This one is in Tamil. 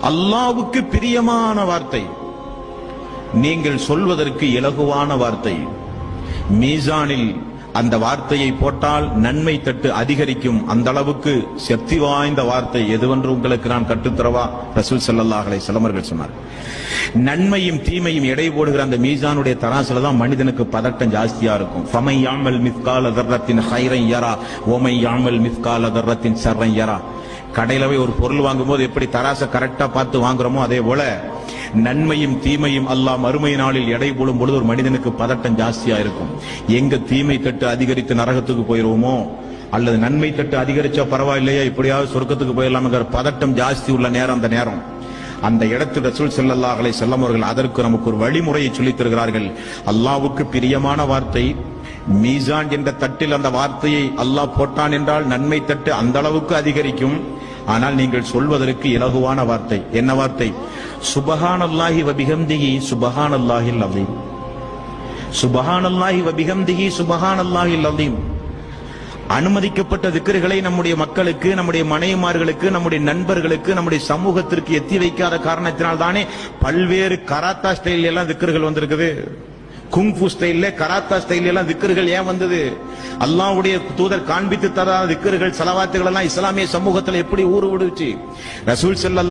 அல்லாஹ்வுக்கு பிரியமான வார்த்தை, நீங்கள் சொல்வதற்கு இலகுவான வார்த்தை. மீசானில் அந்த வார்த்தையை போட்டால் நன்மை தட்டு அதிகரிக்கும். அந்த அளவுக்கு சக்தி வாய்ந்த வார்த்தை எதுவென்று உங்களுக்கு நான் கற்றுத்தரவா? ரசூல் ஸல்லல்லாஹு அலைஹி வஸல்லம் அவர்கள் சொன்னார். நன்மையும் தீமையும் எடை போடுகிற அந்த மீசானுடைய தராசுல தான் மனிதனுக்கு பதட்டம் ஜாஸ்தியா இருக்கும். ஃபமை யாமல் மிஸ்கால தர்ரத்தின் ஹைரன் யரா வமை யாமல் மிஸ்கால தர்ரத்தின் ஷர்ரன் யரா. கடையில போய் ஒரு பொருள் வாங்கும்போது எப்படி தராசை கரெக்டா பார்த்து வாங்குறோமோ அதே போல நன்மையும் தீமையும் அல்லாஹ் மறுமை நாளில் எடை போடும் பொழுது ஒரு மனிதனுக்கு பதட்டம் ஜாஸ்தியா இருக்கும். எங்க தீமை தட்டு அதிகரித்து நரகத்துக்கு போயிருவோமோ, அல்லது நன்மை தட்டு அதிகரிச்சா பரவாயில்லையா இப்படியாவது சொர்க்கத்துக்கு போயிடலாம்ங்கிற பதட்டம் ஜாஸ்தி உள்ள நேரம் அந்த நேரம். அந்த இடத்தில் ரசூல் ஸல்லல்லாஹு அலைஹி வஸல்லம் அவர்கள் அதற்கு நமக்கு ஒரு வழிமுறையை சொல்லித் தருகிறார்கள். அல்லாஹ்வுக்கு பிரியமான வார்த்தை, மீசான் என்ற தட்டில் அந்த வார்த்தையை அல்லாஹ் போட்டான் என்றால் நன்மை தட்டு அந்த அளவுக்கு அதிகரிக்கும். ஆனால் நீங்கள் சொல்வதற்கு இலகுவான வார்த்தை. என்ன வார்த்தை? சுபஹானல்லாஹி வ பிஹம்திஹி சுபஹானல்லாஹில் அஸீம். சுபஹானல்லாஹி வ பிஹம்திஹி சுபஹானல்லாஹில் அஸீம். அனுமதிக்கப்பட்ட திக்ருகளை நம்முடைய மக்களுக்கு, நம்முடைய மனைவிமார்களுக்கு, நம்முடைய நண்பர்களுக்கு, நம்முடைய சமூகத்திற்கு எத்தி வைக்காத காரணத்தினால் தானே பல்வேறு கராத்தா ஸ்டைல் எல்லாம் திக்ருகள் வந்திருக்குது. குங்ஃபு ஸ்டைல்ல, கராத்தா ஸ்டைல் எல்லாம் திக்ருகள் ஏன் வந்தது? அல்லாஹ்வுடைய தூதர் காண்பித்து தராத திக்ருகள், ஸலவாத்துகள் எல்லாம் இஸ்லாமிய சமூகத்தில் எப்படி ஊறு விடுச்சு? ரசூல் ஸல்லல்லாஹு